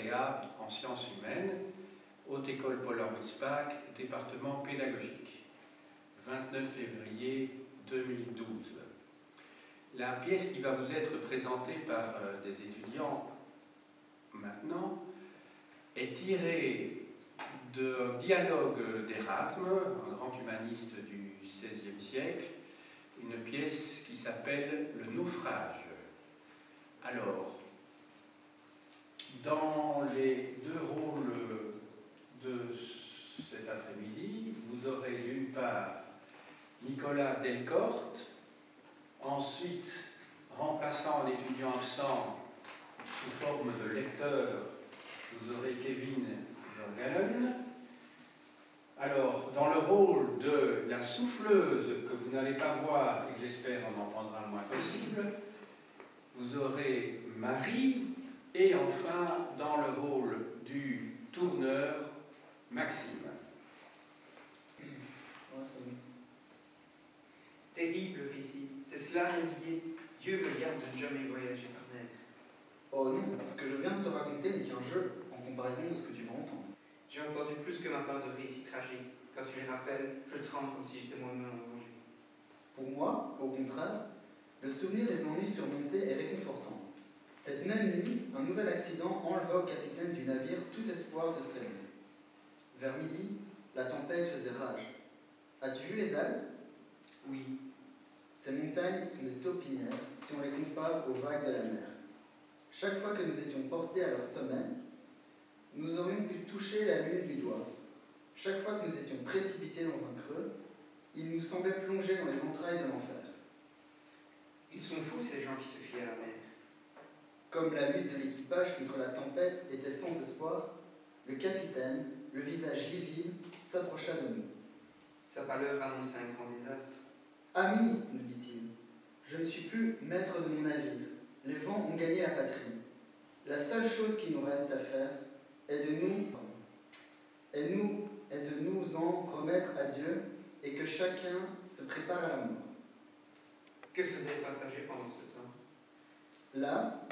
baccalauréat en sciences humaines, Haute École Paul-Henri Spaak, département pédagogique, 29 février 2012. La pièce qui va vous être présentée par des étudiants maintenant est tirée d'un dialogue d'Erasme, un grand humaniste du XVIe siècle, une pièce qui s'appelle « Le naufrage ». Alors, dans les deux rôles de cet après-midi, vous aurez d'une part Nicolas Delcorte, ensuite remplaçant l'étudiant absent sous forme de lecteur, vous aurez Kevin Vergalen. Alors, dans le rôle de la souffleuse que vous n'allez pas voir et que j'espère on entendra le moins possible, vous aurez Marie, et enfin, dans le rôle du tourneur, Maxime. Terrible récit, c'est cela naviguer. Dieu me garde de ne jamais voyager par mer. Oh non, ce que je viens de te raconter n'est qu'un jeu en comparaison de ce que tu vas entendre. J'ai entendu plus que ma part de récits tragiques. Quand tu les rappelles, je tremble comme si j'étais moi-même en danger. Pour moi, au contraire, le souvenir des ennuis surmontés est réconfortant. Cette même nuit, un nouvel accident enleva au capitaine du navire tout espoir de salut. Vers midi, la tempête faisait rage. As-tu vu les Alpes? Oui. Ces montagnes sont des taupinières si on les compare aux vagues de la mer. Chaque fois que nous étions portés à leur sommet, nous aurions pu toucher la lune du doigt. Chaque fois que nous étions précipités dans un creux, il nous semblait plonger dans les entrailles de l'enfer. Ils sont fous, ces gens qui se fient à la mer. Comme la lutte de l'équipage contre la tempête était sans espoir, le capitaine, le visage livide, s'approcha de nous. Sa pâleur annonçait un grand désastre. Amis, nous dit-il, je ne suis plus maître de mon navire. Les vents ont gagné la patrie. La seule chose qu'il nous reste à faire est de nous en remettre à Dieu et que chacun se prépare à la mort. Que faisaient les passagers pendant ce temps? Là,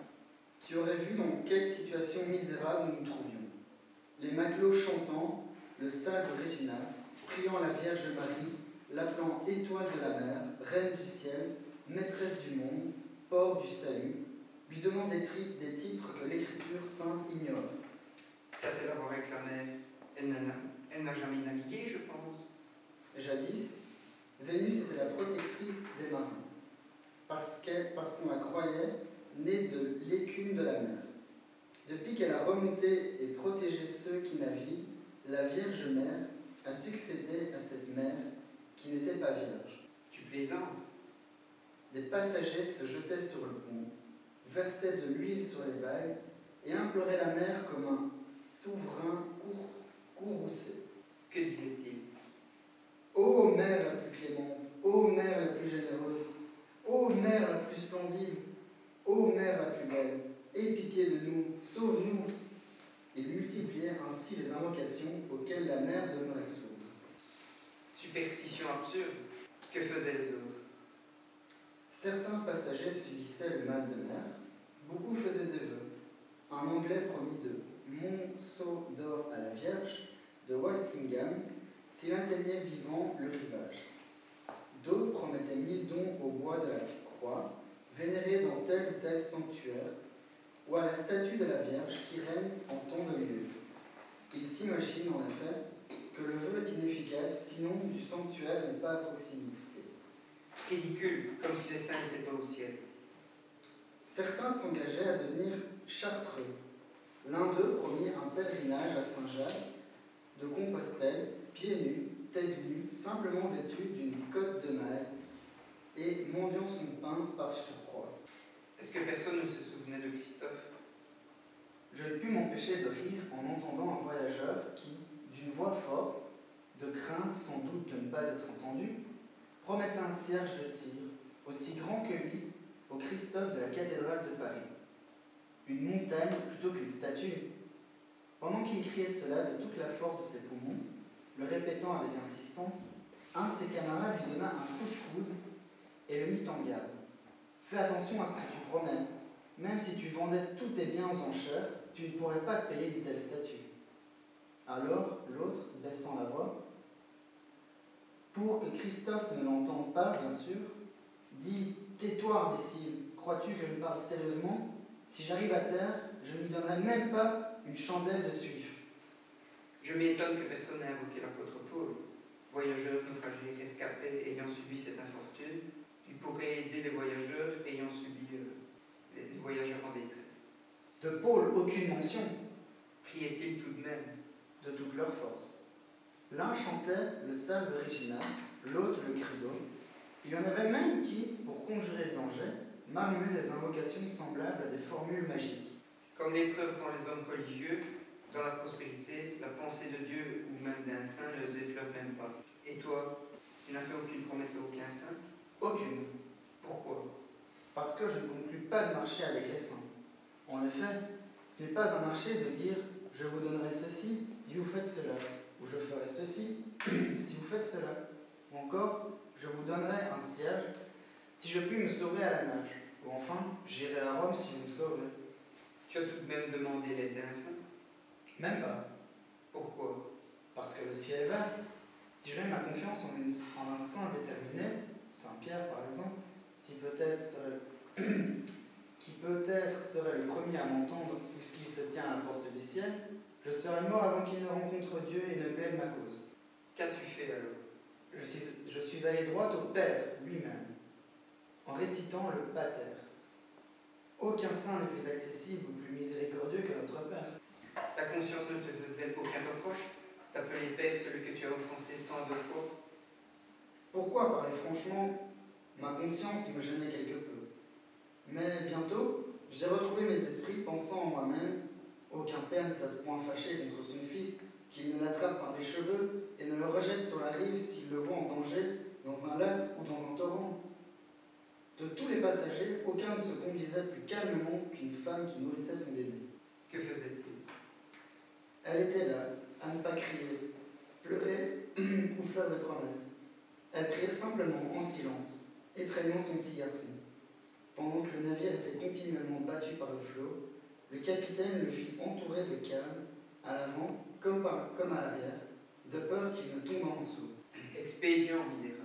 tu aurais vu dans quelle situation misérable nous nous trouvions. Les matelots chantant, le Salve Regina, priant la Vierge Marie, l'appelant étoile de la mer, reine du ciel, maîtresse du monde, port du salut, lui donnant des titres que l'écriture sainte ignore. Qu'a-t-elle à voir avec la mer? Elle n'a jamais navigué, je pense. Jadis, Vénus était la protectrice des marins, parce qu'on la croyait née de l'écume de la mer. Depuis qu'elle a remonté et protégé ceux qui naviguent, la Vierge Mère a succédé à cette mer qui n'était pas vierge. Tu plaisantes? Des passagers se jetaient sur le pont, versaient de l'huile sur les vagues et imploraient la mer comme un souverain courroucé. Que disait-il? Ô mer la plus clémente, ô mer la plus généreuse, ô mer la plus splendide, ô mer la plus belle, aie pitié de nous, sauve-nous. Il multipliait ainsi les invocations auxquelles la mer demeurait sourde. Superstition absurde. Que faisaient les autres? Certains passagers subissaient le mal de mer, beaucoup faisaient des vœux. Un Anglais promit de monceaux d'or à la Vierge de Walsingham s'il atteignait vivant le rivage. D'autres promettaient 1000 dons au bois de la croix, vénéré dans tel ou tel sanctuaire, ou à la statue de la Vierge qui règne en temps de lieu. Ils s'imaginent en effet que le vœu est inefficace, sinon du sanctuaire n'est pas à proximité. Ridicule, comme si les saints n'étaient pas au ciel. Certains s'engageaient à devenir chartreux. L'un d'eux promit un pèlerinage à Saint-Jacques de Compostelle, pieds nus, tête nue, simplement vêtu d'une cotte de maille et mendiant son pain par surcroît. Est-ce que personne ne se souvenait de Christophe? Je ne pus m'empêcher de rire en entendant un voyageur qui, d'une voix forte, de crainte sans doute de ne pas être entendu, promettait un cierge de cire, aussi grand que lui, au Christophe de la cathédrale de Paris. Une montagne plutôt qu'une statue. Pendant qu'il criait cela de toute la force de ses poumons, le répétant avec insistance, un de ses camarades lui donna un coup de coude et le mit en garde. Fais attention à ce que tu promets. Même si tu vendais tous tes biens aux enchères, tu ne pourrais pas te payer une telle statue. Alors, l'autre, baissant la voix, pour que Christophe ne l'entende pas, bien sûr, dit « Tais-toi, imbécile, crois-tu que je me parle sérieusement? Si j'arrive à terre, je ne lui donnerai même pas une chandelle de suif. » Je m'étonne que personne n'ait invoqué l'apôtre Paul. Voyageur, naufragé, rescapé, ayant subi cette infortune, il pourrait aider les voyageurs ayant subi les voyageurs en détresse. De Paul, aucune mention. Priait-il tout de même? De toute leur force. L'un chantait le salve original, l'autre le credo. Il y en avait même qui, pour conjurer le danger, marmonnaient des invocations semblables à des formules magiques. Comme l'épreuve rend les hommes religieux, dans la prospérité, la pensée de Dieu ou même d'un saint ne les effleure même pas. Et toi, tu n'as fait aucune promesse à aucun saint? Aucune. Pourquoi? Parce que je ne conclus pas de marcher avec les saints. En effet, ce n'est pas un marché de dire « je vous donnerai ceci si vous faites cela » ou « je ferai ceci si vous faites cela » ou encore « je vous donnerai un siège si je puis me sauver à la nage » ou enfin « j'irai à Rome si vous me sauvez ». Tu as tout de même demandé l'aide d'un saint? Même pas. Pourquoi? Parce que le ciel est vaste. Si je mets ma confiance en un saint déterminé, Saint Pierre par exemple, qui peut-être serait le premier à m'entendre puisqu'il se tient à la porte du ciel, je serais mort avant qu'il ne rencontre Dieu et ne plaide ma cause. Qu'as-tu fait alors? Je suis allé droit au Père lui-même, en récitant le Pater. Aucun saint n'est plus accessible ou plus miséricordieux que notre Père. Ta conscience ne te faisait aucun reproche? T'appeler Père celui que tu as offensé tant de fois? Pourquoi parler franchement? Ma conscience me gênait quelque peu. Mais bientôt, j'ai retrouvé mes esprits pensant en moi-même. Aucun père n'est à ce point fâché contre son fils qu'il ne l'attrape par les cheveux et ne le rejette sur la rive s'il le voit en danger, dans un lac ou dans un torrent. De tous les passagers, aucun ne se conduisait plus calmement qu'une femme qui nourrissait son bébé. Que faisait-il? Elle était là, à ne pas crier, pleurer ou faire des promesses. Elle priait simplement en silence, étreignant son petit garçon. Pendant que le navire était continuellement battu par le flot, le capitaine le fit entourer de calme, à l'avant comme à l'arrière, de peur qu'il ne tombe en dessous. Expédient misérable.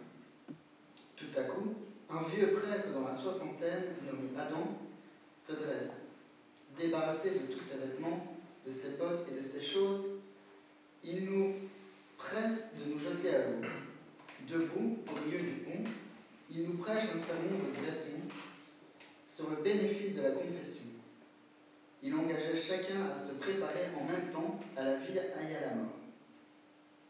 Tout à coup, un vieux prêtre dans la soixantaine, nommé Adam, se dresse. Débarrassé de tous ses vêtements, de ses bottes et de ses choses, il nous presse de nous jeter à l'eau. Debout, au milieu du pont, il nous prêche un sermon de Gresson sur le bénéfice de la confession. Il engageait chacun à se préparer en même temps à la vie et à la mort.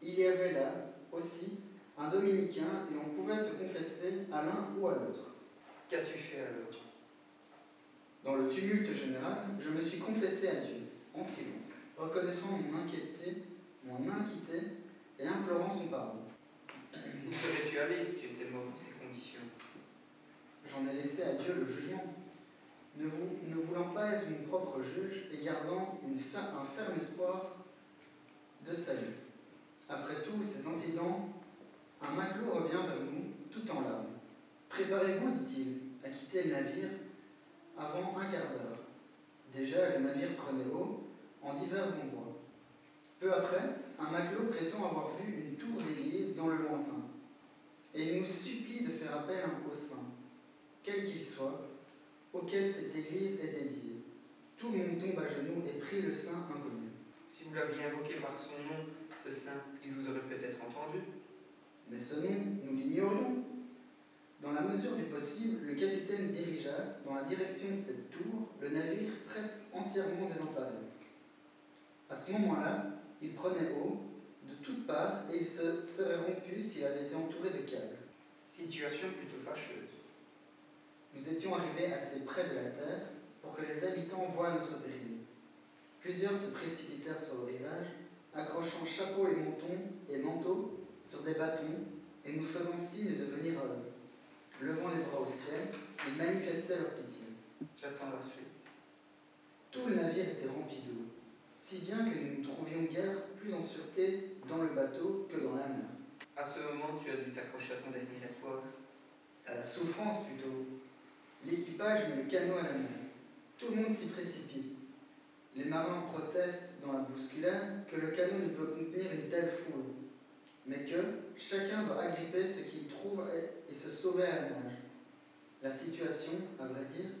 Il y avait là aussi un dominicain et on pouvait se confesser à l'un ou à l'autre. Qu'as-tu fait alors? Dans le tumulte général, je me suis confessé à Dieu, en silence, reconnaissant mon inquiété et implorant son pardon. Où serais-tu allé si tu étais mort dans ces conditions? J'en ai laissé à Dieu le jugement, ne voulant pas être mon propre juge et gardant un ferme espoir de salut. Après tous ces incidents, un matelot revient vers nous, tout en larmes. « Préparez-vous, dit-il, à quitter le navire avant un quart d'heure. » Déjà, le navire prenait eau en divers endroits. Peu après, un matelot prétend avoir vu une tour d'église dans le lointain. Et il nous supplie de faire appel au saint, quel qu'il soit, auquel cette église est dédiée. Tout le monde tombe à genoux et prie le saint inconnu. Si vous l'aviez invoqué par son nom, ce saint, il vous aurait peut-être entendu. Mais ce nom, nous l'ignorions. Dans la mesure du possible, le capitaine dirigea, dans la direction de cette tour, le navire presque entièrement désemparé. À ce moment-là, il prenait eau de toutes parts et il se serait rompu s'il avait été entouré de câbles. Situation plutôt fâcheuse. Nous étions arrivés assez près de la terre pour que les habitants voient notre péril. Plusieurs se précipitèrent sur le rivage, accrochant chapeaux et manteaux sur des bâtons et nous faisant signe de venir à eux. Levant les bras au ciel, ils manifestaient leur pitié. J'attends la suite. Tout le navire était rempli d'eau, si bien que nous nous trouvions guère plus en sûreté dans le bateau que dans la mer. À ce moment, tu as dû t'accrocher à ton dernier espoir. À la souffrance plutôt. L'équipage met le canot à la mer. Tout le monde s'y précipite. Les marins protestent dans la bousculade que le canot ne peut contenir une telle foule, mais que chacun doit agripper ce qu'il trouve et se sauver à la nage. La situation, à vrai dire,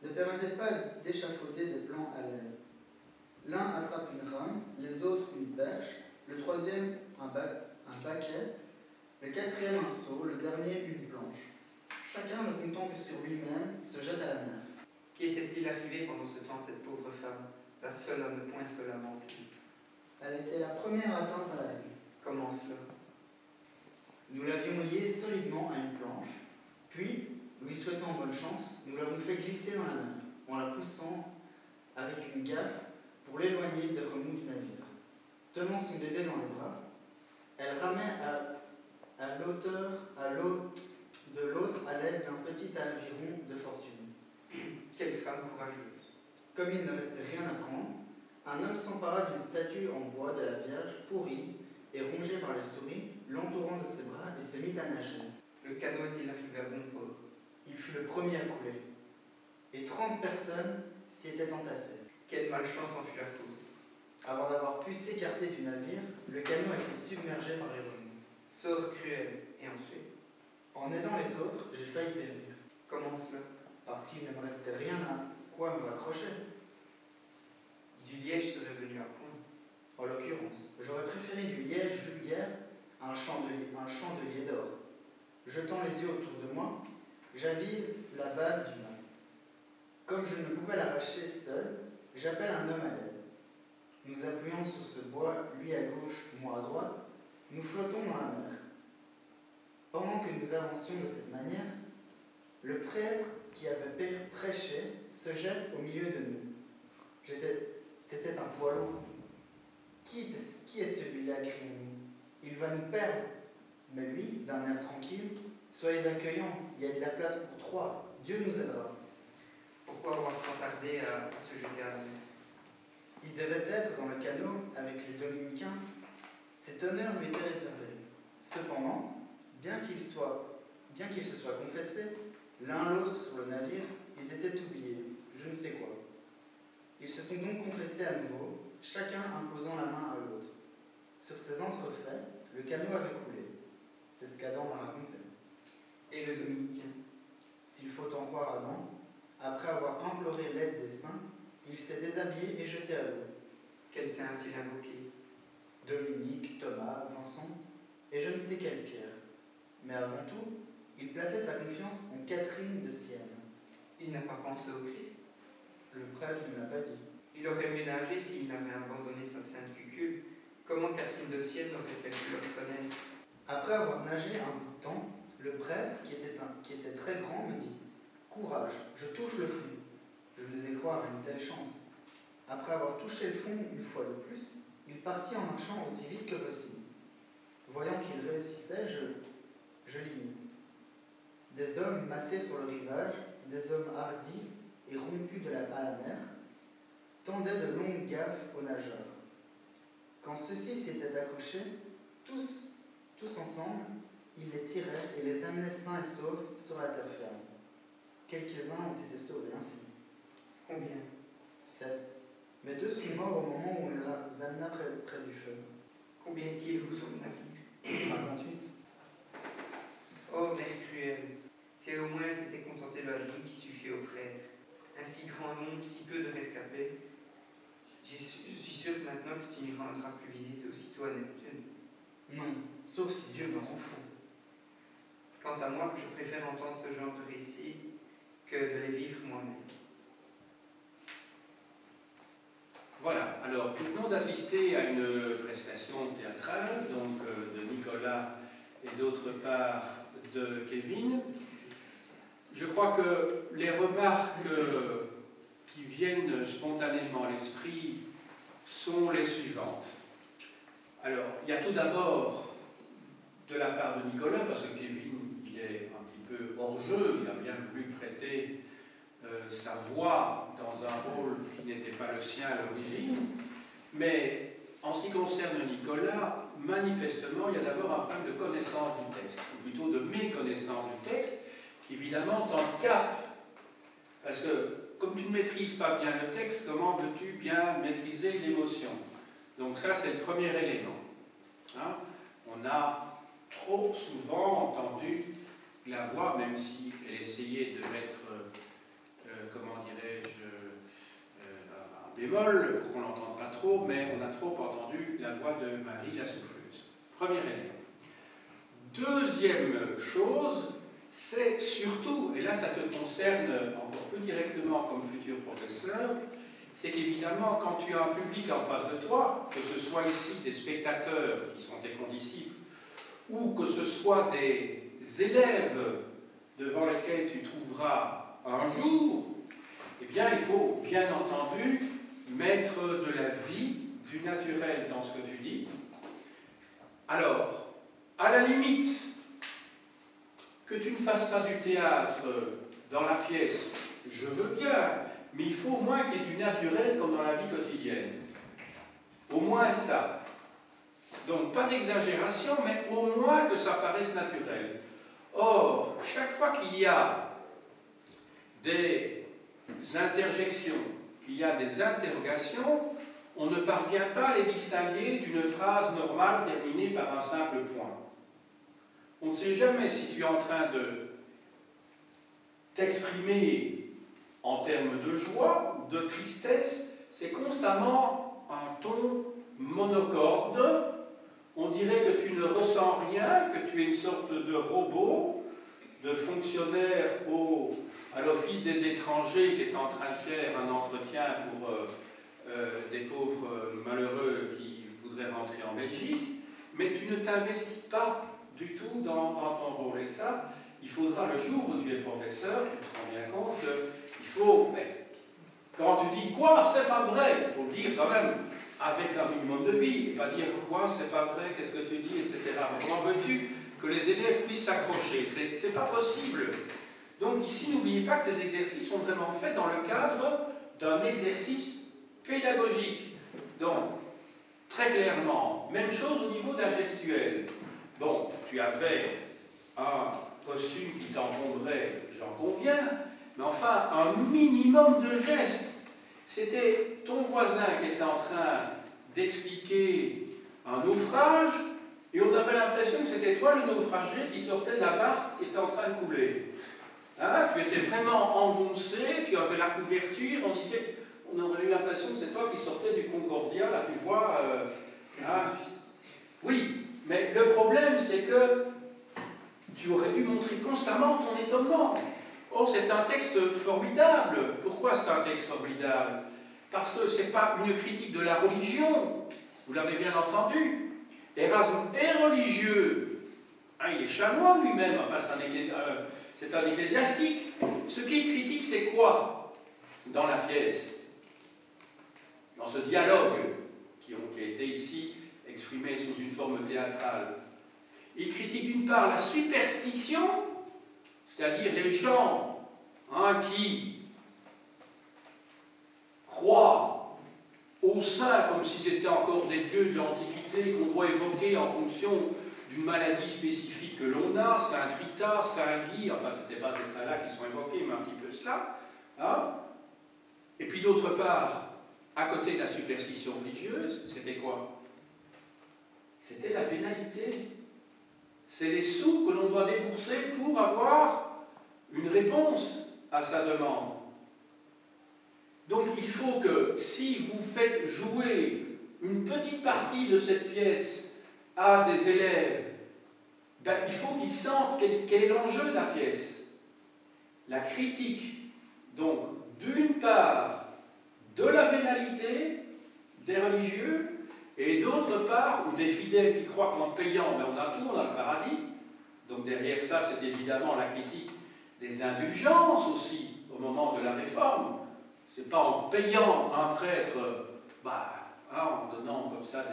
ne permettait pas d'échafauder des plans à l'aise. L'un attrape une rame, les autres une perche, le troisième un baquet, le quatrième un seau, le dernier une planche. Chacun, ne comptant que sur lui-même, se jette à la mer. Qu'était-il arrivé pendant ce temps, cette pauvre femme, la seule à ne point se lamenter? Elle était la première à atteindre la rive. Comment cela? Nous l'avions liée solidement à une planche, puis, lui souhaitant bonne chance, nous l'avons fait glisser dans la mer, en la poussant avec une gaffe pour l'éloigner des remous du navire. Tenant son bébé dans les bras, elle ramait à l'auteur de l'autre à l'aide d'un petit aviron de fortune. Quelle femme courageuse! Comme il ne restait rien à prendre, un homme s'empara d'une statue en bois de la Vierge, pourrie et rongée par les souris, l'entourant de ses bras et se mit à nager. Le canot est-il arrivé à bon port? Il fut le premier à couler, et 30 personnes s'y étaient entassées. Quelle malchance en fut la cause! Avant d'avoir pu s'écarter du navire, le canot a été submergé par les remous. Sort cruel. Et ensuite? En aidant les autres, j'ai failli périr, Comment cela? parce qu'il ne me restait rien à quoi me raccrocher. Du liège serait venu à point. En l'occurrence, j'aurais préféré du liège vulgaire à un chandelier d'or. Jetant les yeux autour de moi, j'avise la base du mât. Comme je ne pouvais l'arracher seul, j'appelle un homme à l'aide. Nous appuyons sur ce bois, lui à gauche, moi à droite, nous flottons dans la mer. Pendant que nous avancions de cette manière, le prêtre qui avait prêché se jette au milieu de nous. C'était un poids lourd. Qui est celui-là, crions-nous? Il va nous perdre. Mais lui, d'un air tranquille, soyez accueillants, il y a de la place pour 3. Dieu nous aidera. Pourquoi avoir tant tardé à se jeter à la mer? Il devait être dans le canot avec les dominicains. Cet honneur lui était réservé. Cependant, bien qu'ils se soient confessés, l'un l'autre sur le navire, ils étaient oubliés, je ne sais quoi. Ils se sont donc confessés à nouveau, chacun imposant la main à l'autre. Sur ces entrefaits, le canot avait coulé. C'est ce qu'Adam m'a raconté. Et le dominicain? S'il faut en croire Adam, après avoir imploré l'aide des saints, il s'est déshabillé et jeté à l'eau. Quel saint a-t-il invoqué? Dominique, Thomas, Vincent, et je ne sais quelle pierre. Mais avant tout, il plaçait sa confiance en Catherine de Sienne. Il n'a pas pensé au Christ? Le prêtre ne l'a pas dit. Il aurait mieux nagé s'il avait abandonné sa sainte cucule. Comment Catherine de Sienne aurait-elle pu le reconnaître? Après avoir nagé un bout de temps, le prêtre, qui était très grand, me dit « Courage, je touche le fond. » Je devais croire à une telle chance. Après avoir touché le fond une fois de plus, il partit en marchant aussi vite que possible. Voyant qu'il réussissait, je l'imite. Des hommes massés sur le rivage, des hommes hardis et rompus à la mer, tendaient de longues gaffes aux nageurs. Quand ceux-ci s'étaient accrochés, tous ensemble, ils les tiraient et les amenaient sains et saufs sur la terre ferme. Quelques-uns ont été sauvés ainsi. Combien? 7. Mais 2 sont morts au moment où on les amena près du feu. Combien est-il, vous, sur le navire? 58. Oh, mère cruelle! Si au moins elle s'était contentée de la vie qui suffit au prêtre. Un si grand nombre, si peu de rescapés. Je suis sûr que maintenant que tu n'y rendras plus visite aussitôt à Neptune. Non, sauf si Dieu me rend fou. Quant à moi, je préfère entendre ce genre de récits que de les vivre moi-même. Voilà, alors nous venons d'assister à une prestation théâtrale, donc de Nicolas et d'autre part de Kevin. Je crois que les remarques qui viennent spontanément à l'esprit sont les suivantes. Alors, il y a tout d'abord de la part de Nicolas, parce que Kevin, il est un petit peu hors jeu, il a bien voulu prêter sa voix dans un rôle qui n'était pas le sien à l'origine, mais en ce qui concerne Nicolas, manifestement, il y a d'abord un problème de connaissance du texte, ou plutôt de méconnaissance du texte, qui évidemment t'en cap. Parce que, comme tu ne maîtrises pas bien le texte, comment veux-tu bien maîtriser l'émotion? Donc ça, c'est le premier élément. Hein? On a trop souvent entendu la voix, même si elle essayait de mettre, comment dirais-je, un bémol, pour qu'on n'entende pas trop, mais on a trop entendu la voix de Marie, la souffleuse. Premier élément. Deuxième chose, c'est surtout, et là ça te concerne encore plus directement comme futur professeur, c'est qu'évidemment, quand tu as un public en face de toi, que ce soit ici des spectateurs qui sont tes condisciples, ou que ce soit des élèves devant lesquels tu trouveras un jour, eh bien, il faut bien entendu mettre de la vie, du naturel dans ce que tu dis. Alors, à la limite, que tu ne fasses pas du théâtre dans la pièce, je veux bien, mais il faut au moins qu'il y ait du naturel comme dans la vie quotidienne. Au moins ça. Donc, pas d'exagération, mais au moins que ça paraisse naturel. Or, chaque fois qu'il y a des interjections, qu'il y a des interrogations, on ne parvient pas à les distinguer d'une phrase normale terminée par un simple point. On ne sait jamais si tu es en train de t'exprimer en termes de joie, de tristesse, c'est constamment un ton monocorde. On dirait que tu ne ressens rien, que tu es une sorte de robot, de fonctionnaire à l'Office des étrangers qui est en train de faire un entretien pour des pauvres malheureux qui voudraient rentrer en Belgique, mais tu ne t'investis pas du tout dans ton rôle. Et ça, il faudra le jour où tu es professeur, tu te rends bien compte qu'il faut, quand tu dis quoi, c'est pas vrai, il faut le dire quand même avec un minimum de vie, et pas dire quoi, c'est pas vrai, qu'est-ce que tu dis, etc. Mais comment veux-tu que les élèves puissent s'accrocher? C'est pas possible. Donc ici, n'oubliez pas que ces exercices sont vraiment faits dans le cadre d'un exercice pédagogique. Donc, très clairement, même chose au niveau de la gestuelle. Bon, tu avais un costume qui t'encombrait, j'en conviens, mais enfin, un minimum de gestes. C'était ton voisin qui était en train d'expliquer un naufrage, et on avait l'impression que c'était toi le naufragé qui sortait de la barque qui était en train de couler. Hein, tu étais vraiment engoncé, tu avais la couverture, on aurait eu l'impression que c'est toi qui sortais du Concordia, là tu vois. Hein. Oui, mais le problème c'est que tu aurais dû montrer constamment ton étonnement. Or, c'est un texte formidable. Pourquoi c'est un texte formidable? Parce que ce n'est pas une critique de la religion, vous l'avez bien entendu. Erasme est religieux. Hein, il est chanoine lui-même, enfin c'est un ecclésiastique. Ce qu'il critique, c'est quoi dans la pièce? Dans ce dialogue qui a été ici exprimé sous une forme théâtrale. Il critique d'une part la superstition, c'est-à-dire les gens qui croient aux saints comme si c'était encore des dieux de l'Antiquité qu'on doit évoquer en fonction d'une maladie spécifique que l'on a, Saint Rita, Saint Guy, enfin ce n'était pas ces saints-là qui sont évoqués, mais un petit peu cela. Hein? Et puis d'autre part, à côté de la superstition religieuse, c'était quoi? C'était la vénalité. C'est les sous que l'on doit débourser pour avoir une réponse à sa demande. Donc il faut que, si vous faites jouer une petite partie de cette pièce à des élèves, il faut qu'ils sentent quel est l'enjeu de la pièce. La critique, donc, d'une part, de la vénalité des religieux, et d'autre part, ou des fidèles qui croient qu'en payant, on a tout, on a le paradis. Donc derrière ça, c'est évidemment la critique des indulgences aussi, au moment de la réforme. C'est pas en payant un prêtre, en donnant comme ça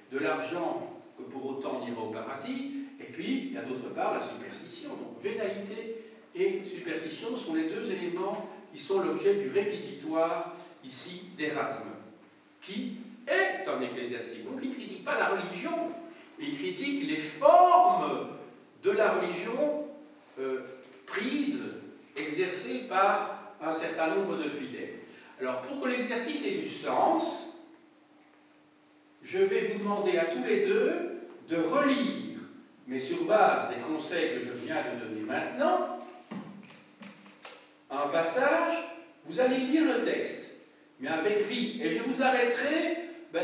de l'argent, que pour autant on ira au paradis. Et puis, il y a d'autre part la superstition. Donc vénalité et superstition sont les deux éléments qui sont l'objet du réquisitoire ici d'Erasme, qui est un ecclésiastique. Donc il ne critique pas la religion, il critique les formes de la religion prises, exercées par un certain nombre de fidèles. Alors, pour que l'exercice ait du sens, je vais vous demander à tous les deux de relire, mais sur base des conseils que je viens de donner maintenant, un passage, vous allez lire le texte, mais avec vie. Et je vous arrêterai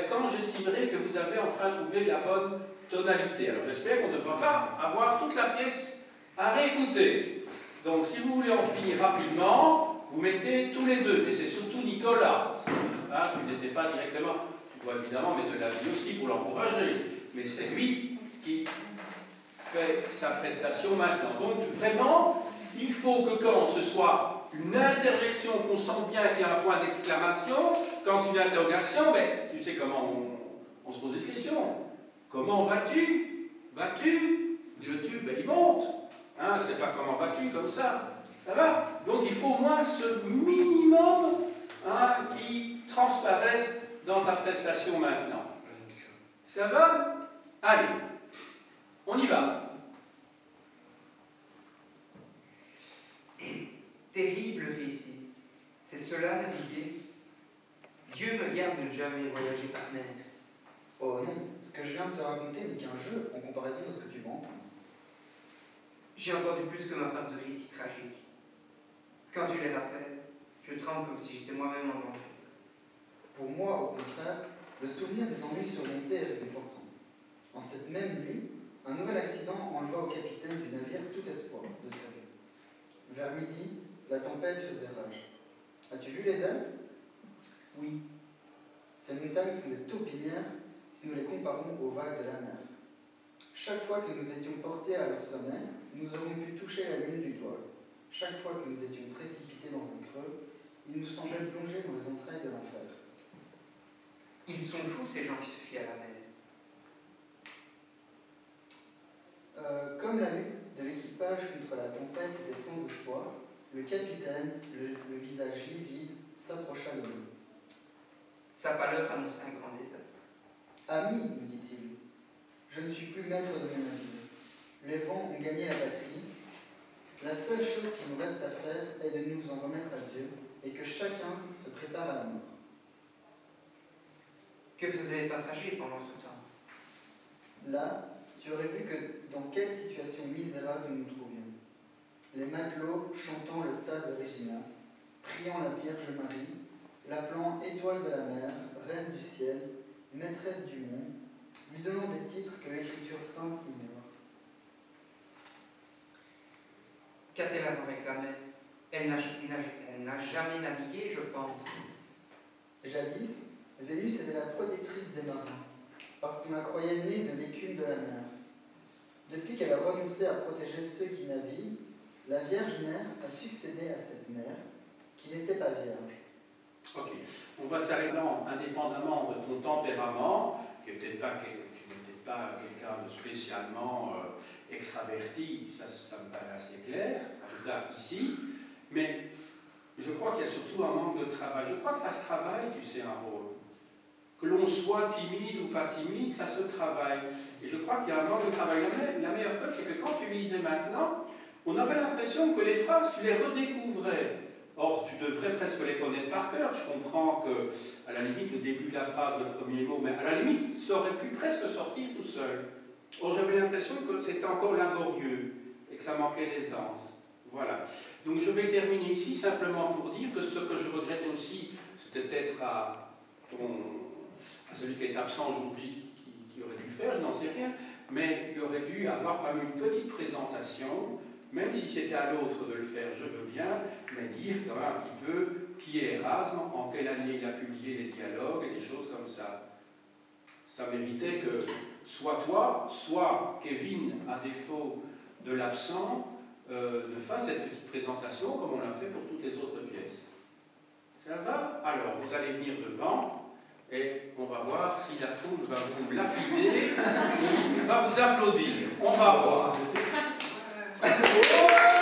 quand j'estimerai que vous avez enfin trouvé la bonne tonalité. Alors, j'espère qu'on ne va pas avoir toute la pièce à réécouter. Donc, si vous voulez en finir rapidement, vous mettez tous les deux. Et c'est surtout Nicolas. Hein, qui n'était pas directement... Tu dois évidemment mettre de la vie aussi pour l'encourager. Mais c'est lui qui fait sa prestation maintenant. Donc, vraiment, il faut que quand ce soit une interjection, qu'on sente bien qu'il y a un point d'exclamation, quand c'est une interrogation, tu sais comment on se pose des questions. Comment vas-tu? Vas-tu? Le tu, il monte. Hein, c'est pas comment vas-tu comme ça. Ça va? Donc il faut au moins ce minimum qui transparaisse dans ta prestation maintenant. Ça va? Allez, on y va. Terrible récit. C'est cela naviguer. Dieu me garde de ne jamais voyager par mer. Oh non, ce que je viens de te raconter n'est qu'un jeu en comparaison de ce que tu vas entendre. J'ai entendu plus que ma part de récits tragiques. Quand tu les rappelles, je tremble comme si j'étais moi-même en danger. Pour moi, au contraire, le souvenir des ennuis surmontés est réconfortant. En cette même nuit, un nouvel accident enleva au capitaine du navire tout espoir de salut. Vers midi, la tempête faisait rage. As-tu vu les ailes? Oui. Ces montagnes sont des taupinières si nous les comparons aux vagues de la mer. Chaque fois que nous étions portés à leur sommet, nous aurions pu toucher la lune du doigt. Chaque fois que nous étions précipités dans un creux, il nous semblait plonger dans les entrailles de l'enfer. Ils sont fous, ces gens qui se fient à la mer. Comme la lutte de l'équipage contre la tempête était sans espoir, le capitaine, le visage livide, s'approcha de nous. Sa pâleur annonce un grand désastre. Ami, nous dit-il, je ne suis plus maître de mon navire. Les vents ont gagné la batterie. La seule chose qui nous reste à faire est de nous en remettre à Dieu et que chacun se prépare à la mort. Que faisaient les passagers pendant ce temps? Là, tu aurais vu que dans quelle situation misérable nous nous trouvions. Les matelots chantant le salve Regina, priant la Vierge Marie, l'appelant étoile de la mer, reine du ciel, maîtresse du monde, lui donnant des titres que l'écriture sainte ignore. Qu'a-t-elle à nous réclamer? Elle n'a jamais navigué, je pense. Jadis, Vénus était la protectrice des marins, parce qu'on la croyait née de l'écume de la mer. Depuis qu'elle a renoncé à protéger ceux qui naviguent, la Vierge Mère a succédé à cette mère, qui n'était pas vierge. Ok, on va s'arrêter indépendamment de ton tempérament, qui n'était pas quelqu'un de spécialement extraverti, ça me paraît assez clair, en tout cas ici, mais je crois qu'il y a surtout un manque de travail. Je crois que ça se travaille, tu sais, un rôle. Que l'on soit timide ou pas timide, ça se travaille. Et je crois qu'il y a un manque de travail. La meilleure preuve, c'est que quand tu lisais maintenant, on avait l'impression que les phrases, tu les redécouvrais. Or, tu devrais presque les connaître par cœur. Je comprends que, à la limite, le début de la phrase, le premier mot, mais à la limite, ça aurait pu presque sortir tout seul. Or, j'avais l'impression que c'était encore laborieux et que ça manquait d'aisance. Voilà. Donc, je vais terminer ici simplement pour dire que ce que je regrette aussi, c'était peut-être à celui qui est absent, j'oublie qui aurait dû faire, je n'en sais rien, mais il aurait dû avoir quand même une petite présentation. Même si c'était à l'autre de le faire, je veux bien, mais dire quand même un petit peu qui est Erasme, en quelle année il a publié les dialogues et des choses comme ça. Ça méritait que soit toi, soit Kevin, à défaut de l'absent, ne fasse cette petite présentation comme on l'a fait pour toutes les autres pièces. Ça va? Alors, vous allez venir devant et on va voir si la foule va vous lapider ou va vous applaudir. On va voir. Oh